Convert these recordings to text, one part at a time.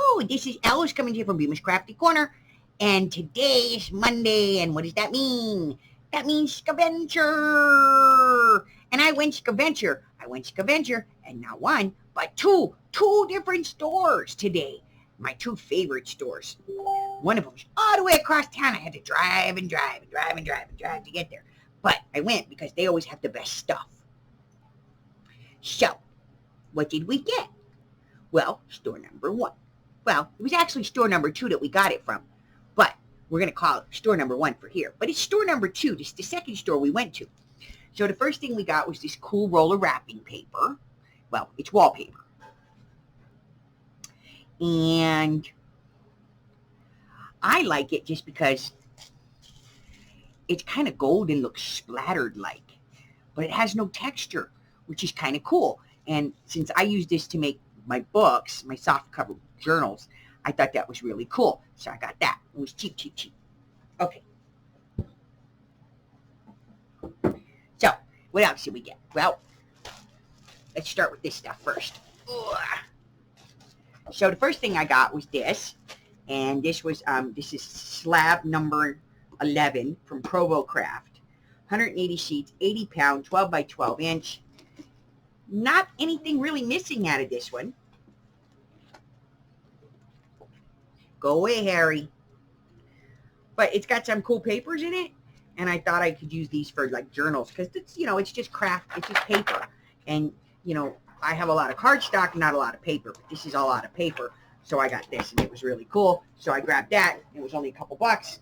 Hello, this is Alice coming to you from Beamer's Crafty Corner. And today is Monday, and what does that mean? That means Scaventure. And I went Scaventure. And not one, but two different stores today. My two favorite stores. One of them was all the way across town. I had to drive and drive to get there. But I went because they always have the best stuff. So, what did we get? Well, store number one. Well, it was actually store number two that we got it from, but we're going to call it store number one for here. But it's store number two. This is the second store we went to. So the first thing we got was this cool roll of wrapping paper. Well, it's wallpaper. And I like it just because it's kind of gold and looks splattered like, but it has no texture, which is kind of cool. And since I use this to make my books, my soft cover journals, I thought that was really cool. So I got that. It was cheap. Okay. So, what else did we get? Well, let's start with this stuff first. Ugh. So the first thing I got was this. And this was, this is slab number 11 from Provo Craft. 180 sheets, 80 pound, 12 by 12 inch. Not anything really missing out of this one. Go away, Harry. But it's got some cool papers in it, and I thought I could use these for like journals because it's, you know, it's just craft, it's just paper. And, you know, I have a lot of cardstock, not a lot of paper, but this is a lot of paper. So I got this, and it was really cool. So I grabbed that. It was only a couple bucks.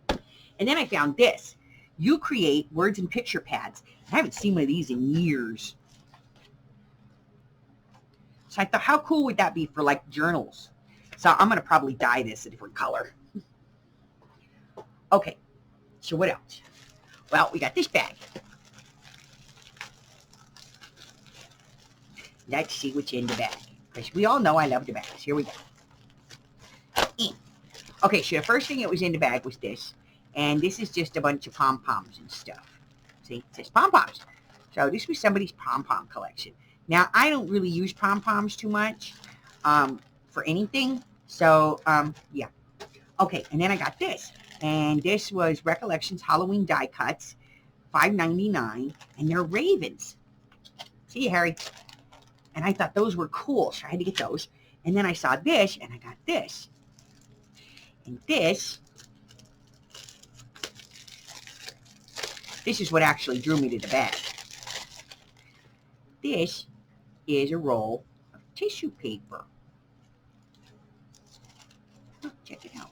And then I found this. You create words and picture pads. I haven't seen one of these in years. So I thought, how cool would that be for like journals? So I'm going to probably dye this a different color. Okay, so what else? Well, we got this bag. Let's see what's in the bag. Because we all know I love the bags. Here we go. Okay, so the first thing that was in the bag was this. And this is just a bunch of pom-poms and stuff. See, it says pom-poms. So this was somebody's pom-pom collection. Now, I don't really use pom-poms too much for anything. So, yeah. Okay, and then I got this. And this was Recollections Halloween die cuts, $5.99. And they're ravens. See you, Harry. And I thought those were cool, so I had to get those. And then I saw this, and I got this. And this is what actually drew me to the bag. This is a roll of tissue paper. Oh, check it out.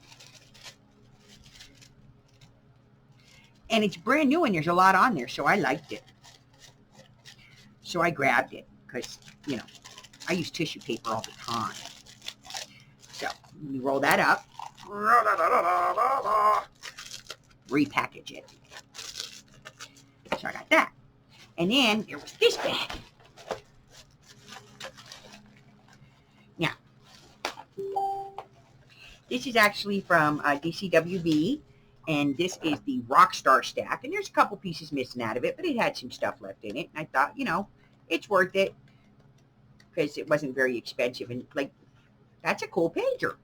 And it's brand new, and there's a lot on there, so I liked it. So I grabbed it, because, you know, I use tissue paper all the time. So, we roll that up. Repackage it. So I got that. And then there was this bag. Now, this is actually from DCWB, and this is the Rockstar stack. And there's a couple pieces missing out of it, but it had some stuff left in it. And I thought, you know, it's worth it because it wasn't very expensive. And, like, that's a cool pager.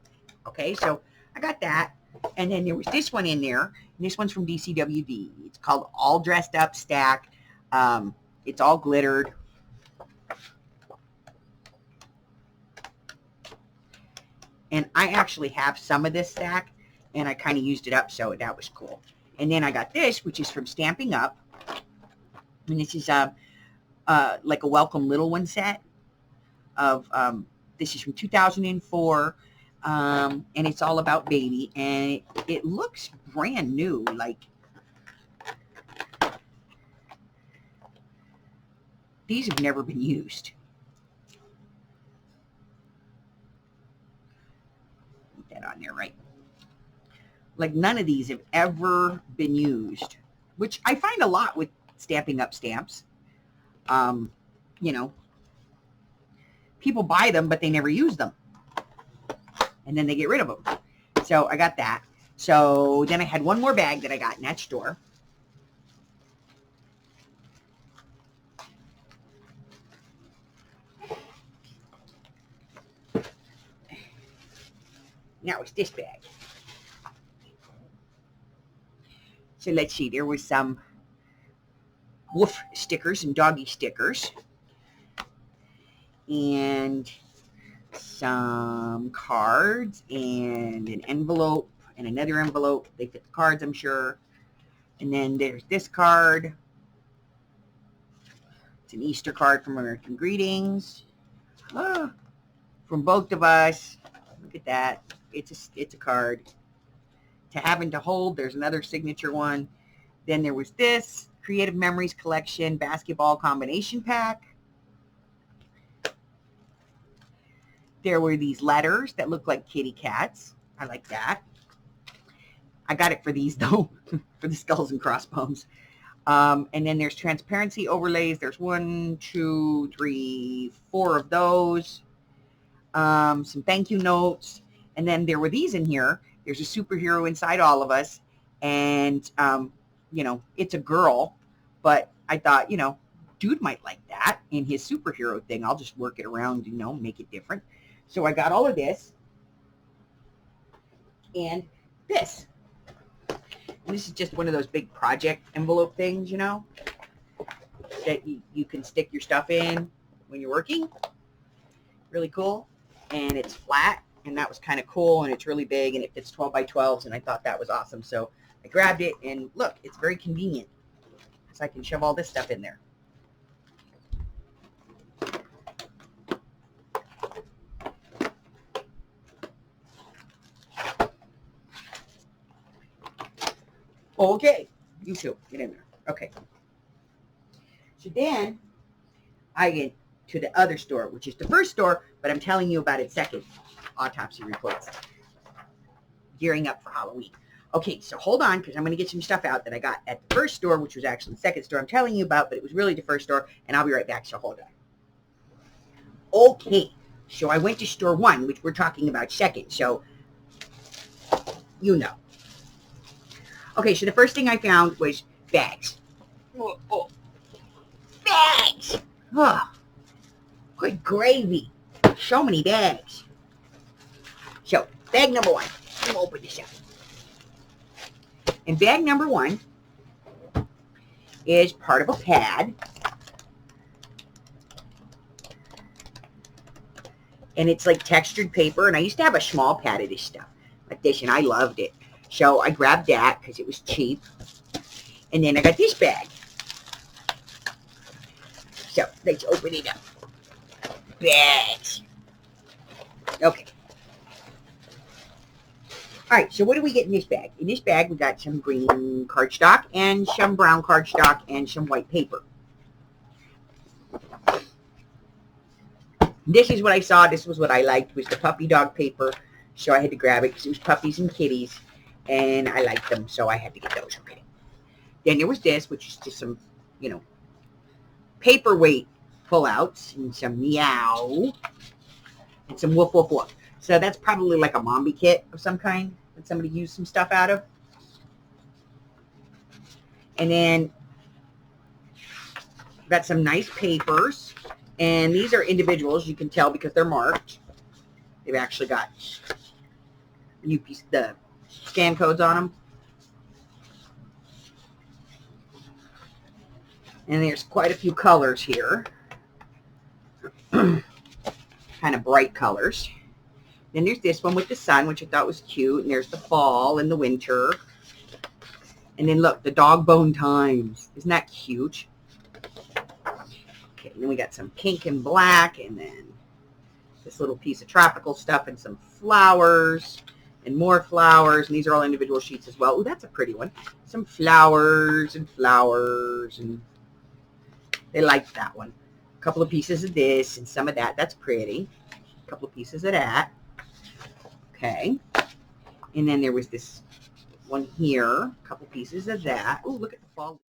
Okay, so I got that. And then there was this one in there. And this one's from DCWD. It's called All Dressed Up Stack. It's all glittered. And I actually have some of this stack. And I kind of used it up, so that was cool. And then I got this, which is from Stamping Up. And this is like a Welcome Little One set. This is from 2004. And it's all about baby, and it looks brand new. Like, these have never been used. Put that on there, right? Like, none of these have ever been used, which I find a lot with Stamping Up stamps. You know, people buy them, but they never use them. And then they get rid of them. So I got that. So then I had one more bag that I got in that store. Now it's this bag. So let's see, there was some wolf stickers and doggy stickers. And some cards and an envelope and another envelope. They fit the cards, I'm sure. And then there's this card. It's an Easter card from American Greetings. Ah, from both of us. Look at that. It's a card. To have and to hold, there's another signature one. Then there was this Creative Memories Collection basketball combination pack. There were these letters that look like kitty cats. I like that. I got it for these though, for the skulls and crossbones. And then there's transparency overlays. There's 1, 2, 3, 4 of those. Some thank you notes. And then there were these in here. There's a superhero inside all of us. And, it's a girl. But I thought, dude might like that in his superhero thing. I'll just work it around, make it different. So I got all of this. And this. And this is just one of those big project envelope things, that you can stick your stuff in when you're working. Really cool. And it's flat, and that was kind of cool, and it's really big, and it fits 12 by 12s, and I thought that was awesome. So I grabbed it, and look, it's very convenient. So I can shove all this stuff in there. Okay, you too, get in there. Okay. So then I get to the other store, which is the first store, but I'm telling you about it second. Autopsy reports. Gearing up for Halloween. Okay, so hold on, because I'm going to get some stuff out that I got at the first store, which was actually the second store I'm telling you about, but it was really the first store, and I'll be right back, so hold on. Okay, so I went to store 1, which we're talking about second, so Okay, so the first thing I found was bags. Oh. Bags! Oh, good gravy. So many bags. So, bag number 1. I'm going to open this up. And bag number 1 is part of a pad. And it's like textured paper. And I used to have a small pad of this stuff, like this, and I loved it. So I grabbed that because it was cheap. And then I got this bag. So let's open it up. Bags. Okay. All right, so what do we get in this bag? In this bag, we got some green cardstock and some brown cardstock and some white paper. This is what I saw. This was what I liked, was the puppy dog paper. So I had to grab it because it was puppies and kitties. And I liked them, so I had to get those. Okay. Then there was this, which is just some, paperweight pullouts and some meow and some woof woof woof. So that's probably like a Mombi kit of some kind that somebody used some stuff out of. And then got some nice papers. And these are individuals. You can tell because they're marked. They've actually got the scan codes on them. And there's quite a few colors here. Kind of bright colors. Then there's this one with the sun, which I thought was cute. And there's the fall and the winter. And then look, the dog bone times. Isn't that cute? Okay, and then we got some pink and black. And then this little piece of tropical stuff and some flowers. And more flowers. And these are all individual sheets as well. Oh, that's a pretty one. Some flowers and flowers. And they liked that one. A couple of pieces of this and some of that. That's pretty. A couple of pieces of that. Okay. And then there was this one here. A couple pieces of that. Oh, look at the fall.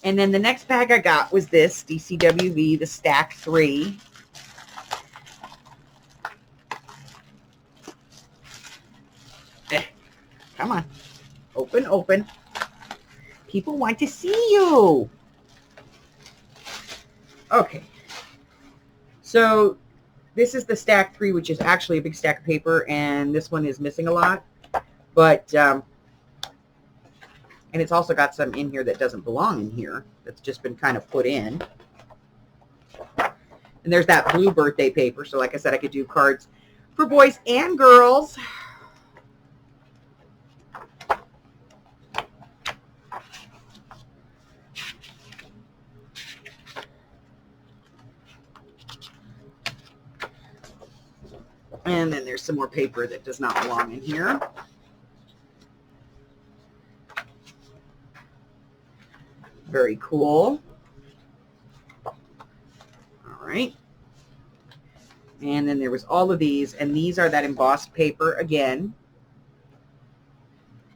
And then the next bag I got was this DCWV, the Stack 3. Come on. Open, open. People want to see you. Okay. So this is the Stack 3, which is actually a big stack of paper, and this one is missing a lot. But, and it's also got some in here that doesn't belong in here. That's just been kind of put in. And there's that blue birthday paper. So like I said, I could do cards for boys and girls. And then there's some more paper that does not belong in here. Very cool. All right. And then there was all of these, and these are that embossed paper again.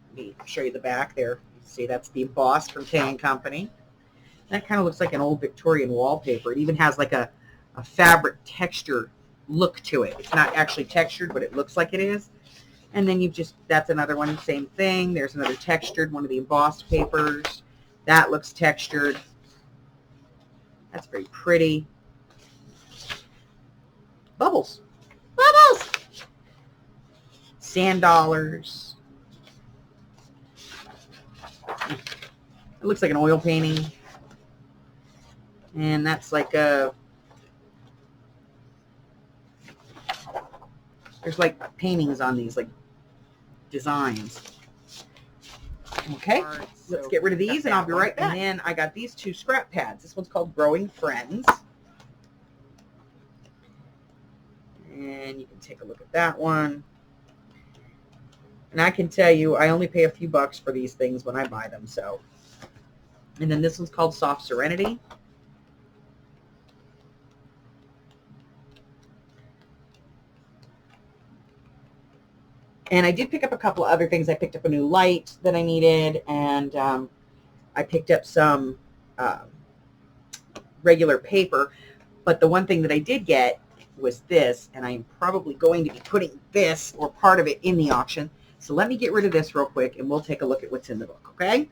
Let me show you the back there. See, that's the embossed from K & Company. That kind of looks like an old Victorian wallpaper. It even has like a fabric texture look to it. It's not actually textured, but it looks like it is. And then you've just, that's another one, same thing. There's another textured, one of the embossed papers. That looks textured. That's very pretty. Bubbles. Bubbles! Sand dollars. It looks like an oil painting. And that's like a, there's like paintings on these, like designs. Okay, let's get rid of these and I'll be right back. And then I got these two scrap pads. This one's called Growing Friends. And you can take a look at that one. And I can tell you, I only pay a few bucks for these things when I buy them, so. And then this one's called Soft Serenity. And I did pick up a couple of other things. I picked up a new light that I needed, and I picked up some regular paper. But the one thing that I did get was this, and I'm probably going to be putting this or part of it in the auction. So let me get rid of this real quick, and we'll take a look at what's in the book, okay?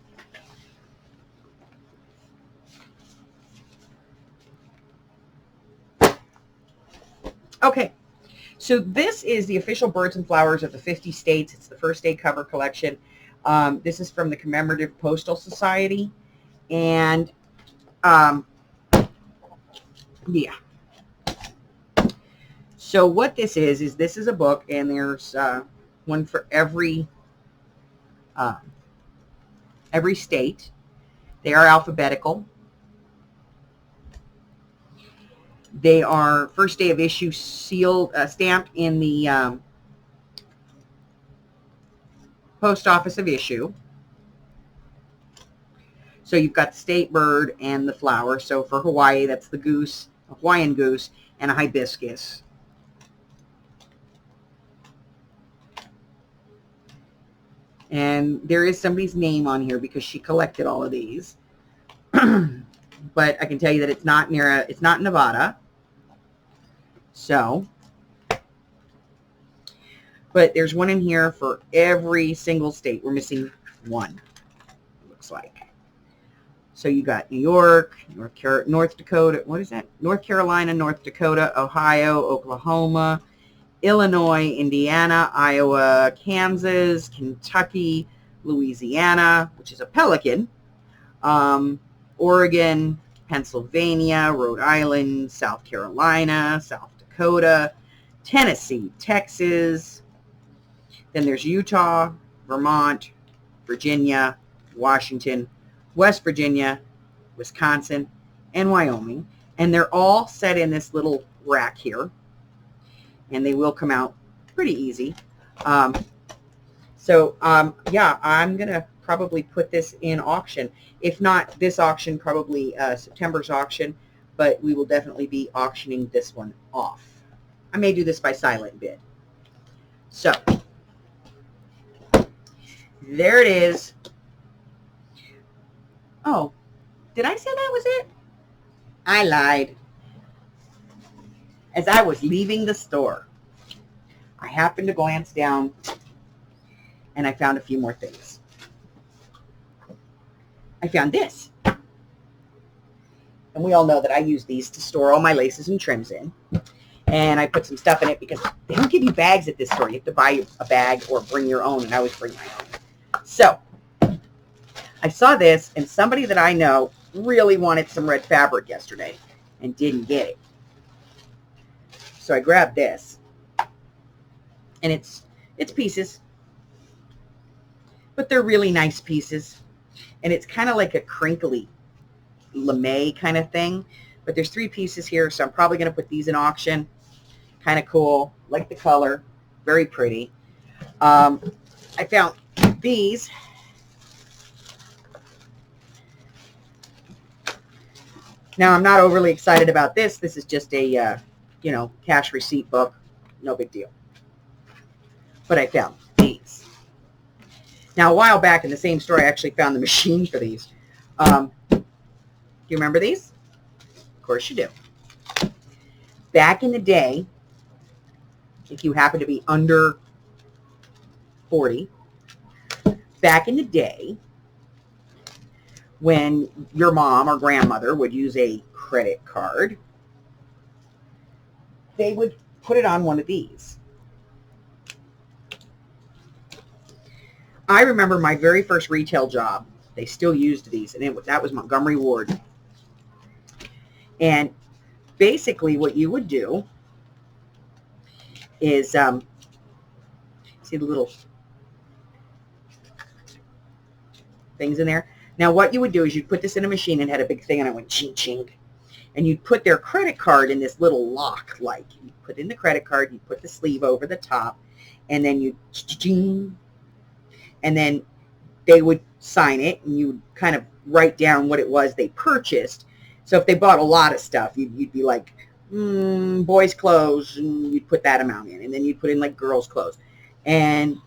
Okay. So this is the official Birds and Flowers of the 50 states. It's the first day cover collection. This is from the Commemorative Postal Society. And, yeah. So what this is this is a book, and there's one for every state. They are alphabetical. They are first day of issue sealed, stamped in the post office of issue. So you've got the state bird and the flower. So for Hawaii, that's the goose, a Hawaiian goose, and a hibiscus. And there is somebody's name on here because she collected all of these. But I can tell you that it's not near it's not Nevada. So, but there's one in here for every single state. We're missing one, it looks like. So you got New York, North Dakota, what is that? North Carolina, North Dakota, Ohio, Oklahoma, Illinois, Indiana, Iowa, Kansas, Kentucky, Louisiana, which is a pelican, Oregon, Pennsylvania, Rhode Island, South Carolina, South Dakota, Tennessee, Texas. Then there's Utah, Vermont, Virginia, Washington, West Virginia, Wisconsin, and Wyoming. And they're all set in this little rack here. And they will come out pretty easy. Yeah, I'm going to probably put this in auction. If not this auction, probably September's auction, but we will definitely be auctioning this one off. I may do this by silent bid. So, there it is. Oh, Did I say that was it? I lied. As I was leaving the store, I happened to glance down and I found a few more things. I found this. And we all know that I use these to store all my laces and trims in. And I put some stuff in it because they don't give you bags at this store. You have to buy a bag or bring your own, and I always bring my own. So I saw this, and somebody that I know really wanted some red fabric yesterday and didn't get it. So I grabbed this, and it's pieces, but they're really nice pieces, and it's kind of like a crinkly lame kind of thing, but there's 3 pieces here, so I'm probably going to put these in auction. Kind of cool, like the color, very pretty. I found these. Now, I'm not overly excited about this. This is just a, cash receipt book. No big deal. But I found these. Now, a while back in the same store, I actually found the machine for these. Do you remember these? Of course you do. Back in the day, if you happen to be under 40, back in the day, when your mom or grandmother would use a credit card, they would put it on one of these. I remember my very first retail job. They still used these, and that was Montgomery Ward. And basically what you would do is, see the little things in there? Now what you would do is you'd put this in a machine and had a big thing, and it went ching ching. And you'd put their credit card in this little lock, like you put in the credit card, you put the sleeve over the top, and then you ching, and then they would sign it, and you would kind of write down what it was they purchased. So if they bought a lot of stuff, you'd be like, boys' clothes, and you'd put that amount in, and then you'd put in like girls' clothes, and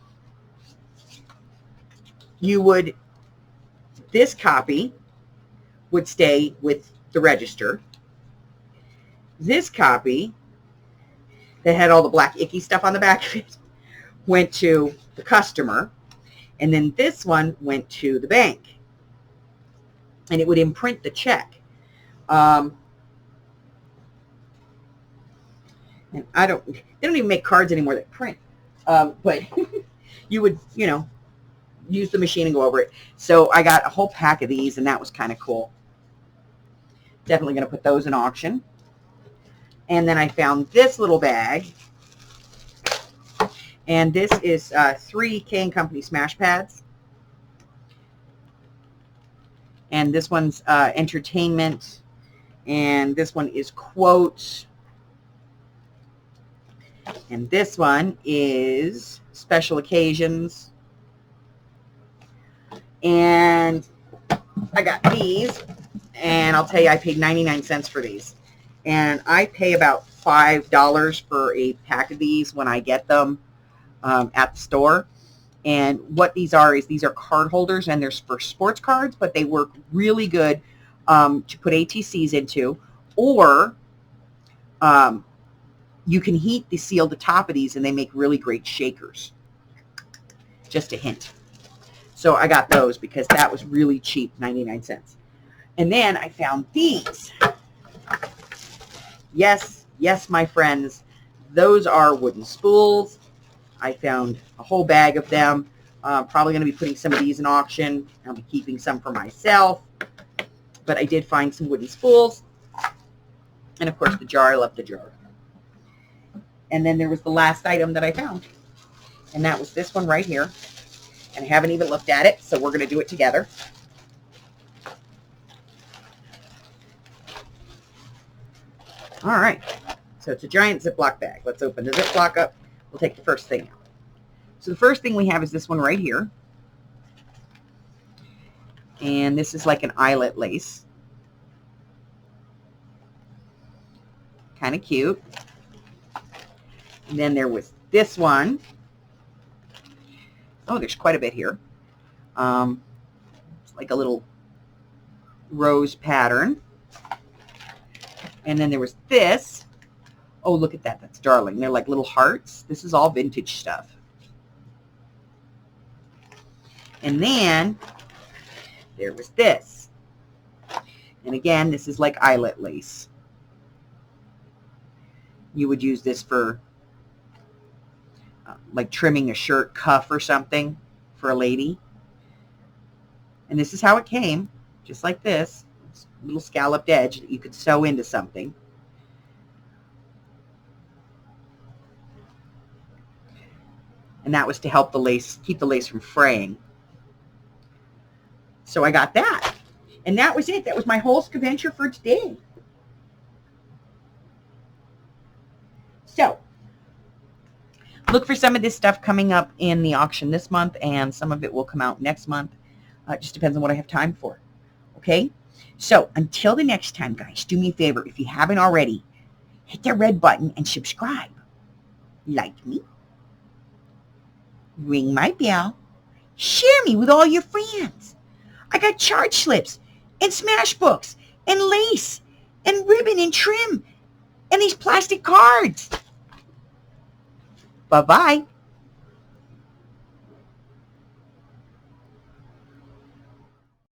this copy would stay with the register. This copy that had all the black icky stuff on the back of it went to the customer, and then this one went to the bank, and it would imprint the check. And they don't even make cards anymore that print. But you would, use the machine and go over it. So I got a whole pack of these, and that was kind of cool. Definitely going to put those in auction. And then I found this little bag. And this is 3 K & Company Smash Pads. And this one's entertainment. And this one is quotes. And this one is special occasions. And I got these, and I'll tell you, I paid 99 cents for these. And I pay about $5 for a pack of these when I get them at the store. And what these are is these are card holders, and they're for sports cards, but they work really good to put ATCs into, or you can seal the top of these, and they make really great shakers. Just a hint. So I got those because that was really cheap, 99 cents. And then I found these. Yes, my friends, those are wooden spools. I found a whole bag of them. Probably going to be putting some of these in auction. I'll be keeping some for myself. But I did find some wooden spools. And, of course, the jar. I love the jar. And then there was the last item that I found. And that was this one right here. And I haven't even looked at it, so we're going to do it together. All right. So it's a giant Ziploc bag. Let's open the Ziploc up. We'll take the first thing out. So the first thing we have is this one right here. And this is like an eyelet lace. Kind of cute. And then there was this one. Oh, there's quite a bit here. It's like a little rose pattern. And then there was this. Oh, look at that. That's darling. They're like little hearts. This is all vintage stuff. And then there was this. And again, this is like eyelet lace. You would use this for like trimming a shirt cuff or something for a lady. And this is how it came, just like this. It's a little scalloped edge that you could sew into something. And that was to help the lace, keep the lace from fraying. So I got that. And that was it. That was my whole Scaventure for today. So, look for some of this stuff coming up in the auction this month, and some of it will come out next month. It just depends on what I have time for. Okay? So, until the next time, guys, do me a favor. If you haven't already, hit that red button and subscribe. Like me. Ring my bell. Share me with all your friends. I got charge slips and smash books and lace and ribbon and trim and these plastic cards. Bye-bye.